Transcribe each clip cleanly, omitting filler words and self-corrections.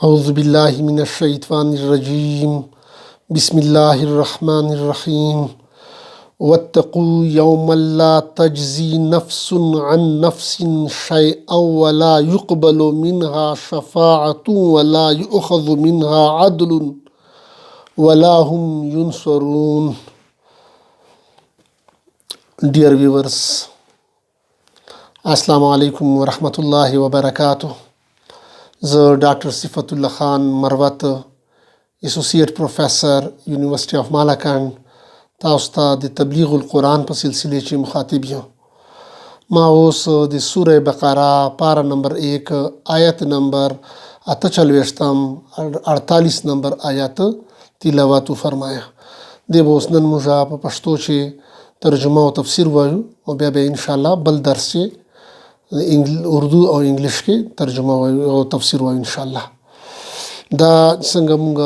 أعوذ بالله من الشيطان الرجيم بسم الله الرحمن الرحيم واتقوا يوما لا تجزي نفس عن نفس شيئا ولا يقبل منها شفاعة ولا يؤخذ منها عدل ولا هم ينصرون. Dear viewers, Assalamu alaikum wa rahmatullahi wa barakatuh. زه ډاکټر صفت الله خان مروت اسوسییټ پروفیسر یونیورسټي اف مالاکانډ تاسو ته د تبلیغ القرآن په سلسله کې مخاطب یم. ما اوس د سوره بقره پارا نمبر 1 آیت نمبر 48 نمبر آیات تلاوت فرمایا. د اوس نن موږ په پښتو کې ترجمه او تفسیر وایو او بیا به ان شاء الله بل درس اردو او انګلیش کې ترجمه او تفسیر وایو ان شاء الله. دا څنګه موږ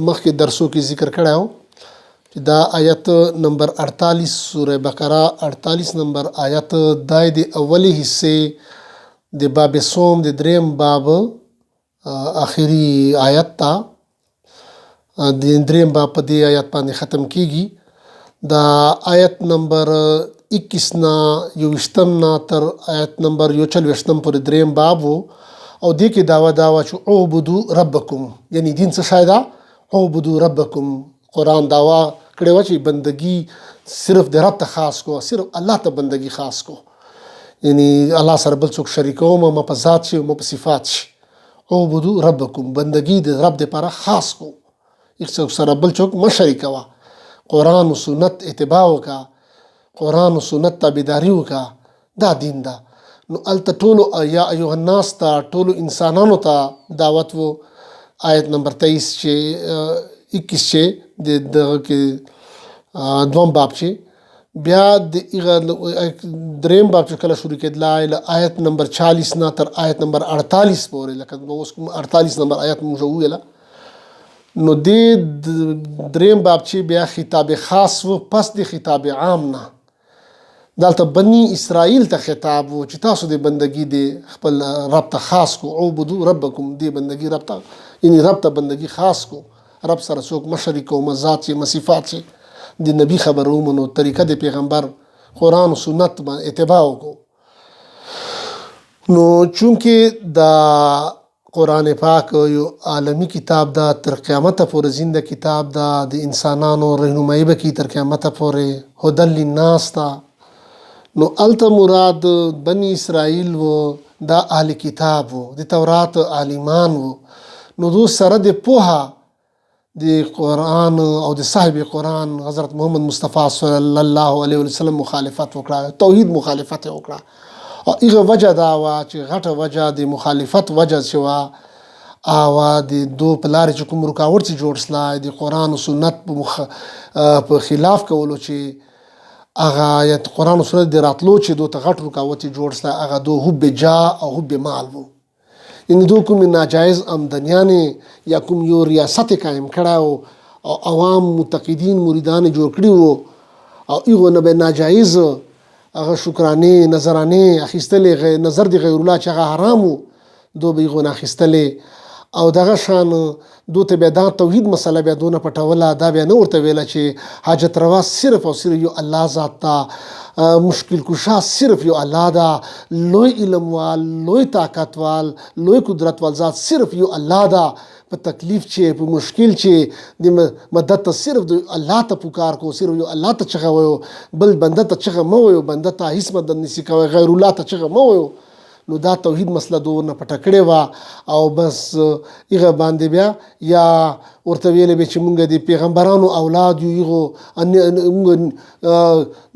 مخکې درسو کې ذکر کړو چې دا آیت نمبر 48 سوره بقره 48 نمبر آیت دای د اولی حصے د باب صوم د دریم باب اخیری آیت تا د دریم باب په دې آیت باندې ختم کیږي. دا آیت نمبر 21 نا 21 نا تر آیت نمبر 44 پورې دریم باب وو او دې کې داوا چې عبدو ربکم، یعنی دین څه شای دا عبدو ربکم. قرآن داوا کړی و چې بندگی صرف د رب ته خاص کو، صرف الله ته بندگی خاص کو، یعنی الله سره بل څوک شریکو ما په ذات شي ما په صفات شي. عبدو ربکم، بندگی د رب لپاره خاص کو، هیڅ څوک سره بل څوک مه شریکوه. قرآن و سنت اتباع وکړه، قرآن و سنت تابعداري وکړه، دا دین ده. نو الته ټولو یا ایها الناس ته ټولو انسانانو ته دعوت وو. آیت نمبر 23 چې 21 چې دغه کې دوم باب چې بیا د دریم باب چې کله شروع کېدل آیت نمبر 40 نه تر آیت نمبر 48 پورې، لکه اوس 48 نمبر آیت موږ وویله. نو د دریم باب چې بیا خطاب خاص و پس د خطاب عام نه. دلته بنی اسرائیل ته خطاب و چې تاسو د بندگی د خپل رب ته خاص کو. عبدو ربکم، د بندگی رب ته، یعنی رب ته بندگی خاص کو، رب سره څوک مشرک او مزات چې مصفات چې د نبی خبرو منو، طریقه د پیغمبر قرآن و سنت باندې اتباع وکړو. نو چونکه دا قرآن پاک یو عالمی کتاب دا، تر قیامت پورې زنده کتاب دا، د انسانانو رهنمایي به کوي تر قیامت پورې، هدی للناس دا. نو الته مراد بنی اسرائیل و، دا اهل کتاب و، د تورات عالمان و. نو دو سره د پوها د قرآن او د صاحب قرآن حضرت محمد مصطفی صلی الله علیه وسلم مخالفت وکړه، توحید مخالفت وکړه. او ایغه وجه دا وا چې غټه وجه د مخالفت وجه شوا او د دو پلار چې کوم رکاوټ چې جوړ سلای د قرآن او سنت په خلاف کولو چې هغه آیت قرآن او سنت د راتلو چې دو ته غټ رکاوټ جوړ سلای، هغه دو حب جا او حب مال وو. یعنی دو کوم ناجایز آمدنیانې یا کوم یو ریاست قائم کړه او عوام متقدین مریدان جوړ کړي وو او ایغه نه به ناجایز هغه شکرانه نظرانه اخیستلې، نظر دی غیر الله چې هغه حرام وو، دو به یې اخیستلې او دغه شان دو ته بیا دا توحید مسله بیا دونه پټوله. دا بیا نه ورته ویله چې حاجت روا صرف او صرف یو الله ذات ته، مشکل کشا صرف یو الله دا، لوی علم وال، لوی طاقت وال، لوی قدرت وال ذات صرف یو الله دا. په تکلیف چې په مشکل چې د مدد ته صرف د الله ته پکار کو، صرف یو الله ته چغه وایو، بل بنده ته چغه مه وایو، بنده ته هیڅ مدد نسی کوي، غیر الله ته چغه مه وایو. نو دا توحید مسله دونه پټه کړې وه او بس ایغه باندې بیا یا ورته ویلې به چې مونږ د پیغمبرانو اولاد یو، ایغه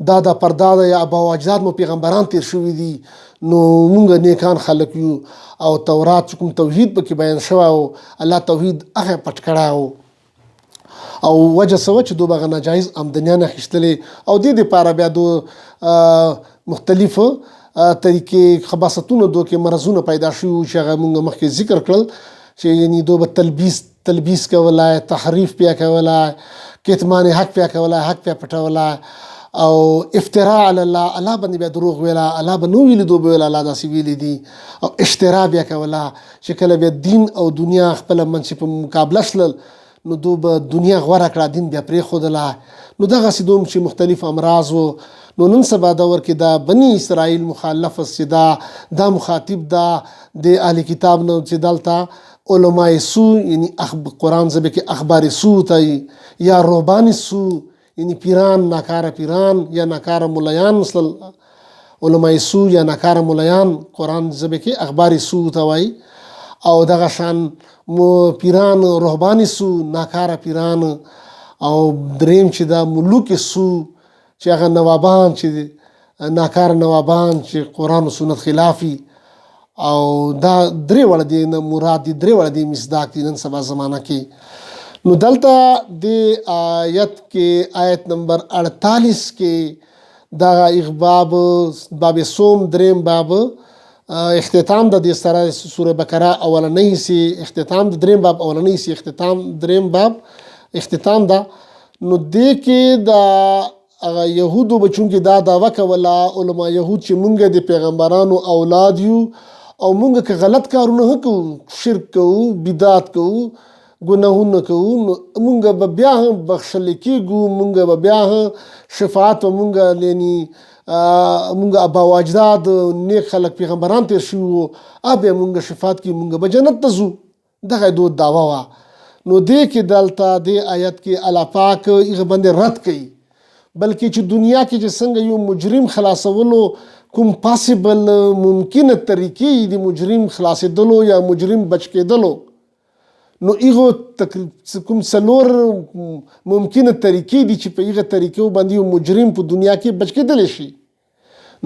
دادا پردادا یا ابا و اجداد مو پیغمبران تیر شوي دي، نو مونږ نیکان خلک یو. او تورات چې کوم توحید پکې بیان شوی او الله توحید هغه پټ کړی او وجه سوه چې دو به هغه ناجایز آمدنیان اخیستلې او دې دپاره بیا دو مختلف طریقې خباستونه دو کې مرضونه پیدا شوي چې هغه مونږ مخکې ذکر کړل چې یعنی دو به تلبیس کولای، تحریف پیا کولای، کتمان حق پیا کولای، حق پیا پټولای او افتراء علی الله، الله باندې بیا دروغ ویلا، الله به نو ویلي دو به ویل الله داسې ویلي دي، او اشترا بیا کوله چې کله بیا دین او دنیا خپله منځ په مقابله شلل نو دو به دنیا غوره کړه، دین بیا پرېښودله. نو دغسې دوم چې مختلف امراض و. نو نن سبا دور کې دا بني اسرائیل مخالف چې دا مخاطب دا د اهل کتاب نه چې دلته علماء سو یعنی قرآن ژبه کې اخبار سو ته یا رهبان سو یعنی پیران، ناکاره پیران یا ناکاره ملیان، مثل علماء سو یا ناکاره ملیان قرآن ژبه کې اخبار سو ته وایي. او دغه شان پیران رهبان سو، ناکاره پیران. او دریم چې دا ملوک سو چې هغه نوابان چې ناکاره نوابان چې قرآن و سنت خلافي. او دا درې وړه دی نه مراد دي، درې وړه دی مصداق دي نن سبا زمانه کې. نو دلته د آیت کې آیت نمبر 48 کې دا اغباب باب صوم دریم باب اختتام د دې سره سوره بقره اولنۍ سي اختتام د دریم باب اولنۍ سي اختتام دریم باب اختتام دا. نو دې کې دا یهودو بچون کې دا دعوه کوله علما یهود چې مونږ د پیغمبرانو اولاد یو او مونږ که غلط کارونه کوو، شرک کوو، بدعت کوو، ګناهونه کوو، نو مونږ به بیا هم بخښل کېږو، مونږ به بیا هم شفاعت به مونږ یعنی مونږ ابا و اجداد نیک خلک پیغمبران تیر شوي وو، بیا مونږ شفاعت کې مونږ به جنت ته ځو. دغه دو دعوه وه. نو دې کې دلته دې آیت کې الله پاک هغه باندې رد کوي، بلکې چې دنیا کې چې څنګه یو مجرم خلاصولو کوم پاسبل ممکنه طریقې د مجرم خلاصېدلو یا مجرم بچ کېدلو، نو هغو کوم څلور ممکنه طریقې دي چې په هغه طریقو باندې یو مجرم په دنیا کې بچ کېدلی شي.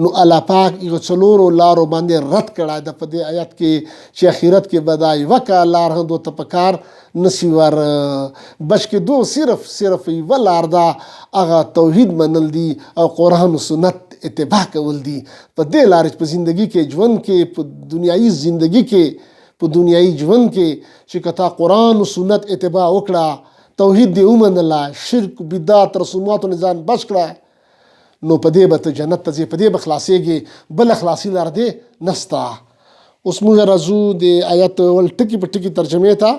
نو الله پاک هغه څلورو لارو باندې رد کړی ده په دې آیت کې چې آخرت کې به دا یوه لار هم دوی ته په کار نشي ور بچ کېدو. صرف یوه لار ده، هغه توحید منل دي او قرآن و سنت اتباع کول دي. په دې لارې په زندگی کې ژوند کې په دنیایي زندگی کې په دنیایي ژوند کې چې که تا قرآن و سنت اتباع وکړه، توحید دې ومنله، شرک بدعت رسوماتو نه ځان بچ کړه، نو په دې به ته جنت ته ځې، په دې به خلاصېږې، بله خلاصي لار دې نسته. اوس موږ راځو د آیت ول ټکي په ټکي ترجمې ته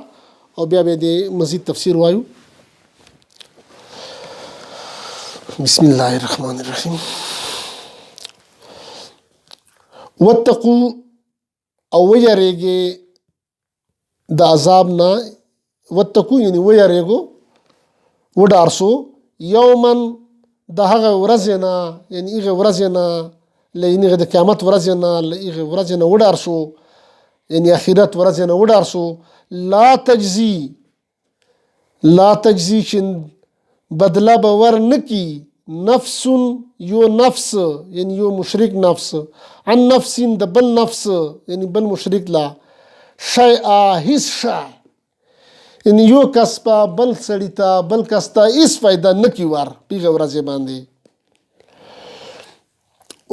او بیا به د مزید تفسیر وایو. بسم الله الرحمن الرحیم. واتقوا او ویریږئ د عذاب نه، واتقوا یعنی ویریږو، وډارسو، یومن د هغه ورځې نه، یعنی هغه ورځې نه یعنی د قیامت ورځې نه، هغه ورځې نه وډارسو، یعنی آخرت ورځې نه وډارسو. لا تجزي چې بدله به ور نه کي نفس یو نفس یعنی یو مشرک نفس عن نفس د بل نفس یعنی بل مشرک لا شیئا هیڅ شی، یعنی یو کس په بل سړي ته بل کس ته هیڅ فایده نه کي ور په هغه ورځې باندې.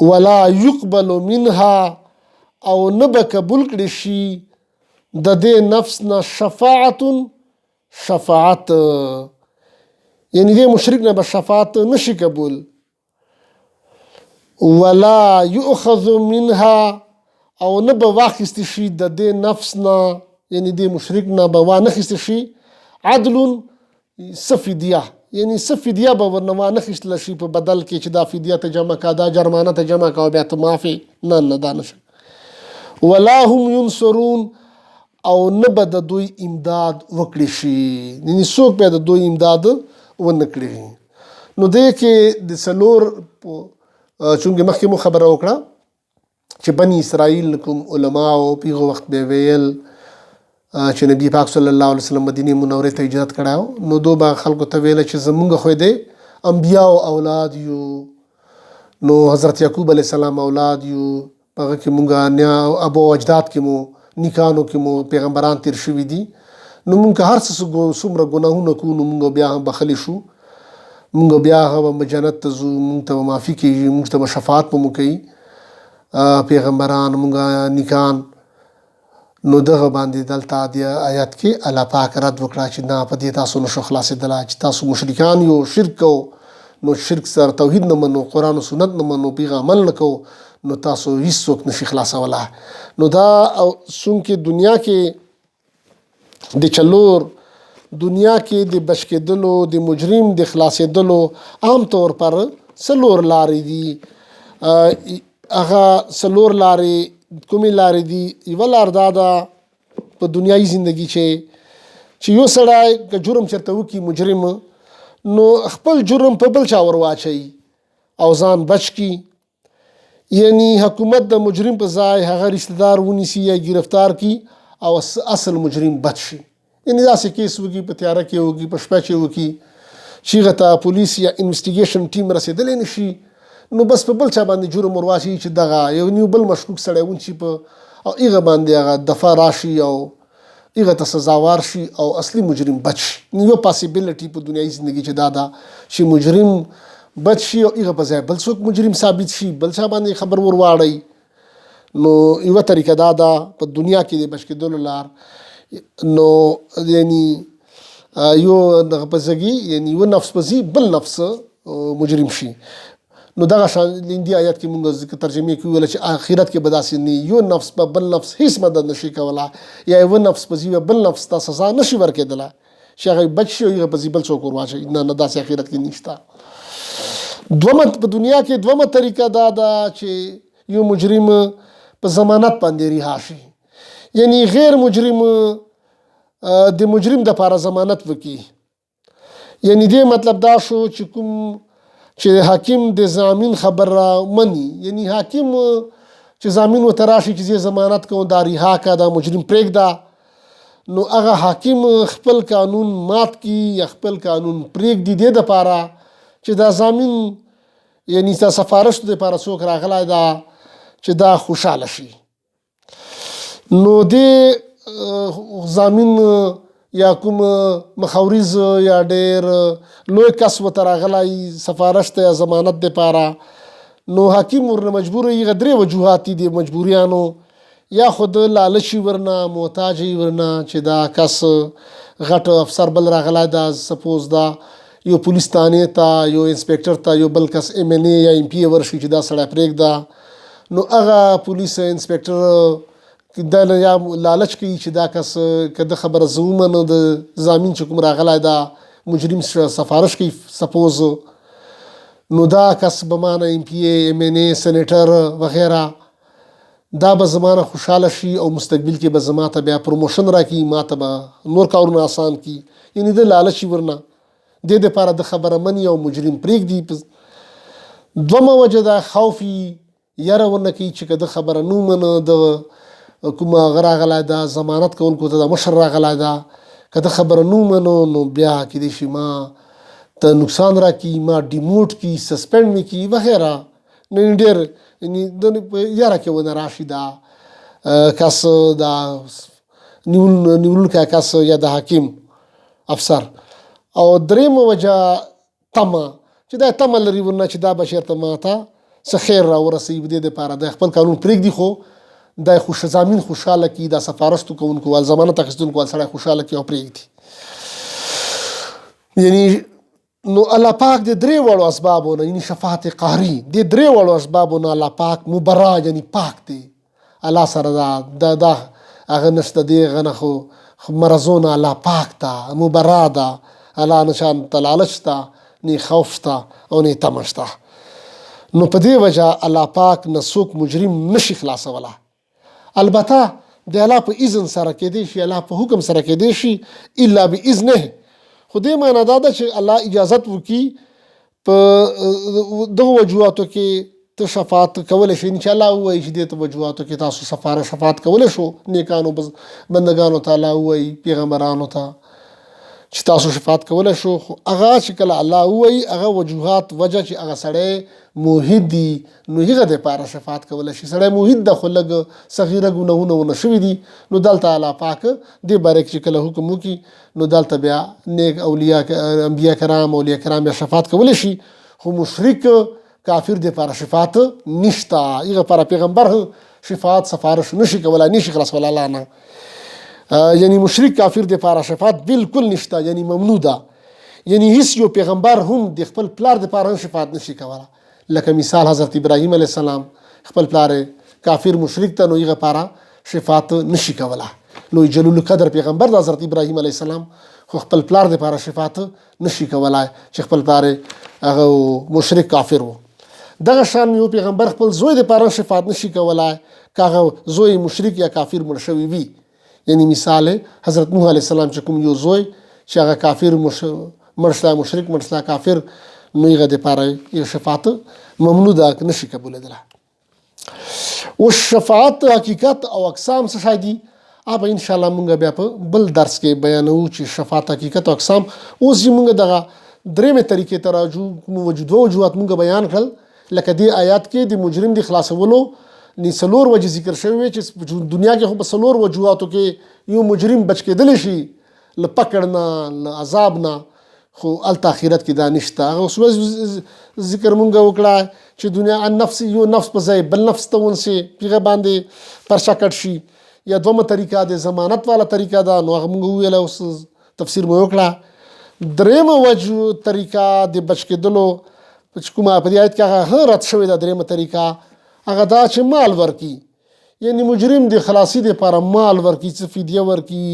ولا یقبل منها او نه به قبول کړي شي د دې نفس نه شفاعت یعنی دې مشرک نه به شفاعت نشي قبول. ولا یؤخذ منها او نه به واخیستی شي د دې نفس نه، یعنی دې مشرک نه به وانخیستی شي عدل څه فدیه، یعنی څه فدیه به ورنه وانخیستلی شي په بدل کې چې دا فدیه ته جمع کا، دا جرمانه ته جمع کا او بیا ته معافي، نه دا نشي. ولا هم ینصرون او نه به د دوی امداد وکړي شي، یعنی څوک به د دوی امداد ونه کړي. نو دې کې د څلور چونکې مخکې مو خبره وکړه چې بني اسرائیل کوم علماو په هغه وخت به ویل چې نبی پاک صلی الله علیه وسلم مدینه منورې ته هجرت کړی، نو دو به خلکو ته ویله چې زمونږ خو د انبیاو اولاد یو، نو حضرت یعقوب علیه السلام اولاد یو، په هغه کې مونږ ابو اجداد کې مو نیکانو کې مو پیغمبران تیر شوي دي، نو مونږ هر څومره ګناهونه کوو نو مونږ بیا هم بخښلی شو، مونږ بیا هم جنت ته ځو، مونږ ته به معافي کېږي، مونږ ته به شفاعت به مو کوي پیغمبران مونږ نیکان. نو دغه باندې دلته د آیات کې الله پاک رد وکړه چې نه په دې تاسو نشو خلاصېدلی، چې تاسو مشرکان یو، شرک کوو، نو شرک سره توحید نه منو، قرآن او سنت نه منو، په هغه عمل نه کوو، نو تاسو هیڅوک نشي خلاصولی. نو دا څونکې دنیا کې د چلور دنیا کې د بچ کېدلو د مجرم د خلاصېدلو عام طور پر څلور لارې دي. هغه څلور لارې کومې لارې دي؟ یوه لار دا ده په دنیایي زندگی چې یو سړی که جرم چېرته وکړي مجرم، نو خپل جرم په بل چا ور واچوي او ځان بچ کړي. یعنی حکومت د مجرم په ځای هغه رشته دار ونیسي یا گرفتار کړي او اصل مجرم بچ شي. یعنی داسې کیس وکړي، په تیاره کې وکړي، په شپه کې وکړي چې هغه ته پولیس یا انویسټیګیشن ټیم رسېدلی نشي، نو بس په بل چا باندې جرم ور واچوي چې دغه یو بل مشکوک سړی ونیسي او هغه باندې هغه دفع راشي او هغه ته سزاوار شي او اصلي مجرم بچ شي. یو پاسیبیلیټي په دنیایي زندگی چې دا ده چې مجرم بچ شي او هغه په ځای بل څوک مجرم ثابت شي، بل چا باندې خبر ور واړی. نو یوه طریقه دا ده په دنیا کې د بچ کېدلو لار. نو یعنی یو دغه په ځګي یعنی یو نفس په ځي بل نفس مجرم شي. نو دغه شان د دې آیات کې موږ ذکر ترجمه کې ویل چې آخرت کې به داسې نه یو نفس په بل نفس هیڅ مدد نشي کولی، یا یو نفس په ځي بل نفس ته سزا نشي ورکېدلی چې هغه بچ شي او هغه په ځي بل څوک ور واچوي. نه داسې آخرت کې نشته. په دنیا کې دومه طریقه دا ده چې یو مجرم په ضمانت باندې رها شي. یعنی غیر مجرم د مجرم دپاره ضمانت وکړي. یعنی دې مطلب دا شو چې کوم چې حاکم د ضامن خبر را مني، یعنی حاکم چې ضامن ورته راشي چې زه ضمانت کوم دا رها کا دا مجرم پرېږده، نو هغه حاکم خپل قانون مات کړي یا خپل قانون پرېږدي دې دپاره چې دا ضامن یعنی دا سفارش دپاره څوک راغلی دا چې دا خوشحاله شي. نو دې ضامن یا کوم مخاورز یا ډېر لوی کس ورته راغلی سفارش ته یا ضمانت دپاره، نو حاکم ورنه مجبور وي. هغه درې وجوهات دي د مجبوریانو، یا خود لالچي ورنه محتاج ورنه چې دا کس غټ افسر بل راغلی دا سپوز دا یو پولیس تانې ته یو انسپکټر ته یو بل کس MNA یا MP ورشي چې دا سړی پرېږده، نو هغه پولیس انسپکټر دا یا لالچ کوي چې دا کس که د خبره زه ومنه د ضامن چې کوم راغلی دا مجرم سفارش کوي سپوز، نو دا کس به مانه MPA MNA سینیټر وغیره دا به زمانه خوشحاله شي او مستقبل کې به زما ته بیا پروموشن راکړي، ما ته به نور کارونه آسان کړي. یعنی د لالچي ورنه دې دپاره د خبره مني او مجرم پرېږدي. دومه وجه دا خوفي یره ورنه کوي چې که د خبره نه ومنه د کوم هغه راغلی دا ضمانت کوونکو ته د مشر راغلی دا که د خبره نه ومنو نو بیا کېدای شي ما ته نقصان راکړي، ما ډیموټ کړي، سسپینډ مې کړي وغیره. نو ډېر یاره کې ونه راشي دا کس دا نیولونکی کس یا د حاکم افسر. او درېیمه وجه تمه چې دا تمه لري ورنه چې دا به چېرته ما ته څه خیر راورسوي، په دې دپاره د خپل قانون پرېږدي خو دا ضامن خوشحاله کړي، دا سفارشتو کوونکو وال ضمانت اخیستونکو وال سړی خوشحاله کړي او پرېږدي. یعنی نو الله پاک د درې وړو اسبابو نه یعنی شفاعت قهري د درې وړو اسبابو نه الله پاک مبرا یعنی پاک دی. الله سره دا هغه نشته دی، هغه نه خو مرضونه الله پاک ته مبرا ده. الله نشان ته لالچ ته، نه خوف ته او نه تمه شته. نو په دې وجه الله پاک نه څوک مجرم نشي خلاصولی. البته د الله په اذن سره کېدی شي، الله په حکم سره کېدی شي، الا باذنه. خو دې معنا دا ده چې الله اجازت وکړي په دغه وجوهاتو کې ته شفاعت کولی شي. چې الله ووایي چې دې ته وجوهاتو کې تاسو شفاعت کولی شو، نیکانو بندګانو ته الله ووایي، پیغمبرانو ته چې تاسو شفاعت کولی شو. خو هغه چې کله الله ووایي هغه وجوهات وجه چې هغه سړی موحد دی نو هغه دپاره شفاعت کولی شي. سړی موحد ده خو لږ صغیره ګناهونه ونه شوي دي، نو دلته الله پاک دې باره کې چې کله حکم وکړي نو دلته بیا نیک انبیا کرام اولیاء کرام بیا شفاعت کولی شي. خو مشرک کافر دپاره شفاعت نشته. هغه لپاره پیغمبر شفاعت سفارش نشي کولی، نشي خلاصولی الله نه. یعنی مشرک کافر دپاره شفاعت بالکل نشته، یعنی ممنوع ده. یعنی هیڅ یو پیغمبر هم د خپل پلار دپاره هم شفاعت نشي کولی. لکه مثال حضرت ابراهیم علیه السلام خپل پلار کافر مشرک ته نو هغه لپاره شفاعت نشي کولی. نو جلیل القدر پیغمبر د حضرت ابراهیم علیه السلام خو خپل پلار دپاره شفاعت نشي کولی چې خپل پلار هغه مشرک کافر و. دغه شان یو پیغمبر خپل زوی دپاره شفاعت نشي کولی که هغه زوی مشرک یا کافر مړ شوی وي. یعنی مثال حضرت نوح علیه السلام چې کوم یو زوی چې هغه کافر مړ شوی مشرک مړ شوی کافر نو هغه دپاره یو شفاعت ممنوع ده نشي قبولېدلی. اوس شفاعت حقیقت او اقسام څه شی دي به انشاءالله مونږ بیا په بل درس کې بیانوو چې شفاعت حقیقت او اقسام. اوس چې مونږ دغه درېمې طریقې ته راځو دوه وجوهات مونږ بیان کړل. لکه دې آیات کې د مجرم د خلاصولو څلور وجې ذکر شوی وي چې دنیا کې خو په څلور وجوهاتو کې یو مجرم بچ کېدلی شي له پکړ نه له عذاب نه، خو هلته آخرت کې دا نشته. هغه اوس ذکر مونږ وکړه چې دنیا نفس یو نفس په ځای بل نفس ته ونسي هغه باندې پرچه کټ شي، یا دومه طریقه د ضمانت والا طریقه ده نو هغه مونږ وویله اوس تفسیر مو وکړه. درېیمه وجه طریقه د بچ کېدلو چې کومه په دې آیت کې هغه رد شوې ده درېیمه طریقه هغه دا چې مال ورکي. یعنی مجرم د خلاصي دپاره مال ورکي، څه فدیه ورکي،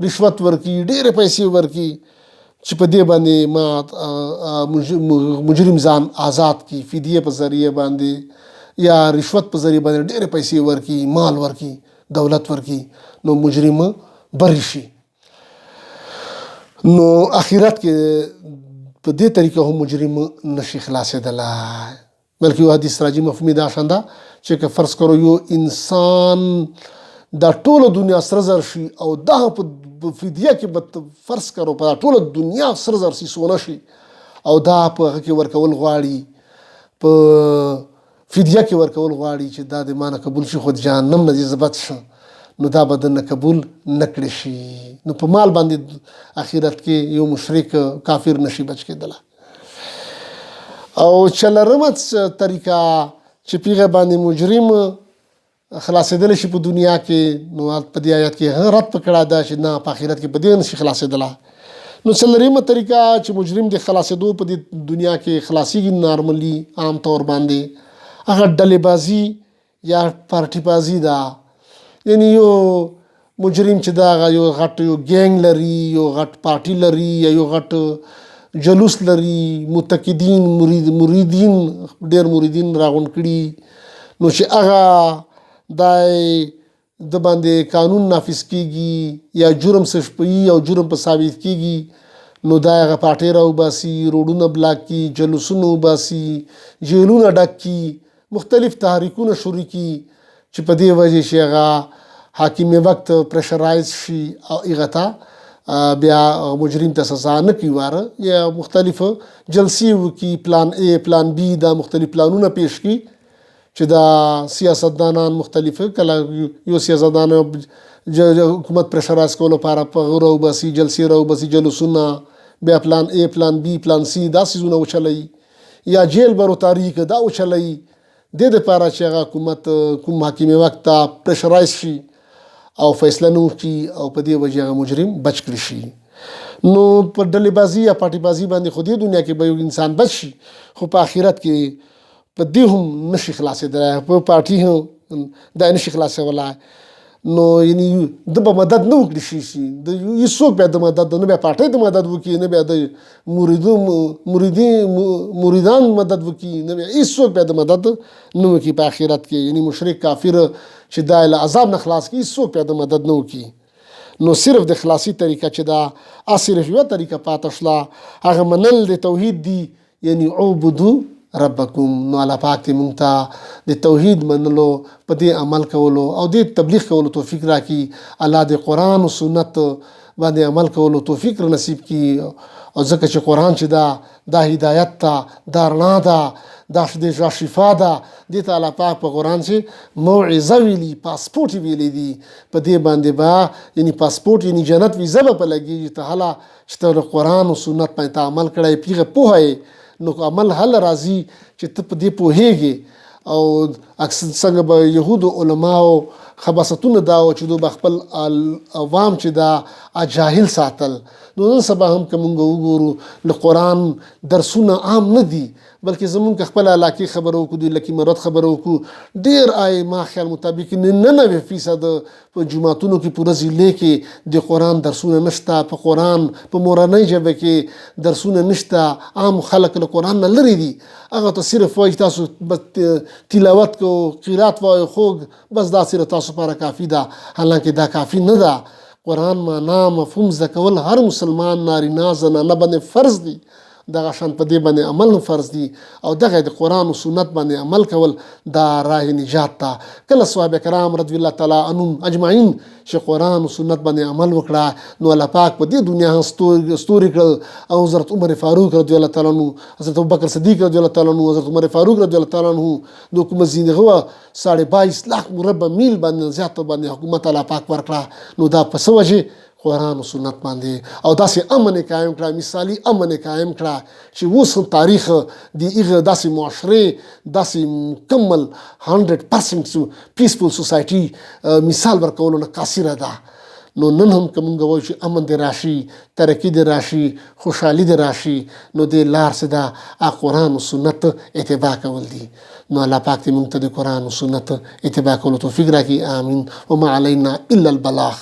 رشوت ورکي، ډېرې پیسې ورکي چې په دې باندې ما مجرم ځان آزاد کړي، فدیه په ذریعه باندې یا رشوت په ذریعه باندې ډېرې پیسې ورکي، مال ورکي، دولت ورکي، نو مجرم بری شي. نو آخرت کې په دې طریقه هم مجرم نشي خلاصېدلی. بلکې یو حدیث راځي مفهوم دا شان ده چې که فرض کړو یو انسان دا ټوله دنیا سره زر شي او دا په فدیه کې به فرض کړو په ټوله دنیا سره زر شي سونه شي او دا په هغه کې ورکول غواړي، په فدیه کې ورکول غواړي چې دا د ما نه قبول شي خو د جهنم نه دې زبد شه، نو دا به د نه قبول نه کړی شي. نو په مال باندې آخرت کې یو مشرک کافر نشي بچ کېدلی. او څلورمه طریقه چې په هغه باندې مجرم خلاصېدلی شي په دنیا کې، نو په دې آیات کې هغه رد کړه ده چې نه په آخرت کې په دې نشي خلاصېدلی. نو څلورمه طریقه چې مجرم د خلاصېدو په دې دنیا کې خلاصېږي نارملي عام طور باندې هغه ډلې بازي یا پارټي بازي ده. یعنی یو مجرم چې دا یو غټ یو ګینګ لري، یو غټ پارټي لري، یا یو غټ جلوس لري، متقدین مریدین ډېر مریدین راغونډ کړي، نو چې هغه د باندې قانون نافذ کیږي یا جرم سشپوي او جرم په ثابت کیږي، نو دا هغه پارټۍ راوباسي، روډونه بلاک کي، جلوسونه وباسي، جیلونه ډک کي، مختلف تحریکونه شروع کي چې په دې وجې چې هغه حاکم وقت پریشرایز شي او هغه ته بیا مجرم ته سزا نه کوي واره، یا مختلف جلسې وکړي، پلان A پلان B دا مختلف پلانونه پیش کړي چې دا سیاستدانان مختلف کله یو سیاستدان حکومت پریشرایز کولو لپاره په راوباسي جلسې راوباسي جلوسونه، بیا پلان A پلان B پلان C دا څیزونه وچلوي، یا جیل برو تاریخ دا وچلوي د دپاره چې هغه حکومت کوم حاکم وقت ته پریشرایز شي او فیصله نه وکړي او په دې وجې هغه مجرم بچ کړي شي. نو په ډلې بازي یا پارټي بازي باندې خو دې دنیا کې به یو انسان بچ شي، خو په آخرت کې په دې هم نشي خلاصېدلی، په پارټي هم دا نشي خلاصولی. نو یعنی د به مدد نه وکړي شي د هېڅوک بیا د مدد نه بیا پارټۍ د مدد وکړي، نه بیا د مریدان مدد وکړي، نه بیا هېڅوک بیا د مدد نه وکړي په آخرت کې. یعنی مشرک کافر چې دا له عذاب نه خلاص کړي هېڅوک بیا د مدد نه وکړي. نو صرف د خلاصي طریقه چې دا صرف یوه طریقه پاته شوله هغه منل د توحید دي، یعنی عبدو ربکم. نو الله پاک دې مونږ ته د توحید منلو په دې عمل کولو او دې تبلیغ کولو توفیق راکړي. الله د قرآن او سنت باندې عمل کولو توفیق نصیب کړي، او ځکه چې قرآن چې دا هدایت ته، دا رڼا ده، دا شفا ده. دې ته الله پاک په قرآن چې موعظه ویلي، پاسپورټ ویلی دي، په دې باندې به یعنی پاسپورټ یعنی جنت ویزه به په لګېږي. ته هله چې ته قرآن او سنت باندې ته عمل کړی پیغه پوهه نو عمل هله راځي چې ته په دې پوهېږې او اکثر څنګه به یهودو علماو خباستونه دا و چې دوی به خپل عوام چې دا جاهل ساتل. نو نن سبا هم که مونږ وګورو له قرآن درسونه عام نه دي، بلکې زمونږ که خپل علاقې خبره وکړو، د لکي مرد خبره وکړو، ډېر آی ما خیال مطابق 99% په جوماتونو کې پوره ضلع کې د قرآن درسونه نشته، په قرآن په مورنۍ ژبه کې درسونه نشته، عام خلک له قرآن نه لرې دي. هغه ته صرف وایي تاسو تلاوت کو، قرات وایو خوږ، بس دا صرف تاسو لپاره کافي ده. حالانکه دا کافي نه ده. قرآن معنا مفهوم زده کول هر مسلمان نارینه زنانه باندې فرض دي. دغه شان په دې باندې عمل فرض دي او دغه د قرآن او سنت باندې عمل کول دا راه نجات ته. کله صحابه کرام رضی الله تعالی عنهم اجمعین چې قرآن او سنت باندې عمل وکړه، نو الله پاک په دې دنیا ستوري کړل. او حضرت عمر فاروق رضی الله تعالی عنه، حضرت ابوبکر صدیق رضی الله تعالی عنه، حضرت عمر فاروق رضی الله تعالی عنه د حکومت زندګي 22.5 لک مربع میل باندې زیات باندې حکومت الله پاک ورکړه. نو دا په څه وجه؟ قرآن او سنت باندې. او داسې امن قائم کړه، مثالي امن قائم کړه چې اوس تاریخ د هغه داسې معاشرې، داسې مکمل 100% پیسفل سوسایټي مثال ورکولو نه قاصره ده. نو نن هم که مونږ وایو چې امن دې راشي، ترقي دې راشي، خوشحالي دې راشي، نو دې لار څه ده؟ قرآن او سنت اتباع کول دي. نو الله پاک دې مونږ ته د قرآن او سنت اتباع کولو توفیق راکړي. آمین. وما علینا الا البلاغ.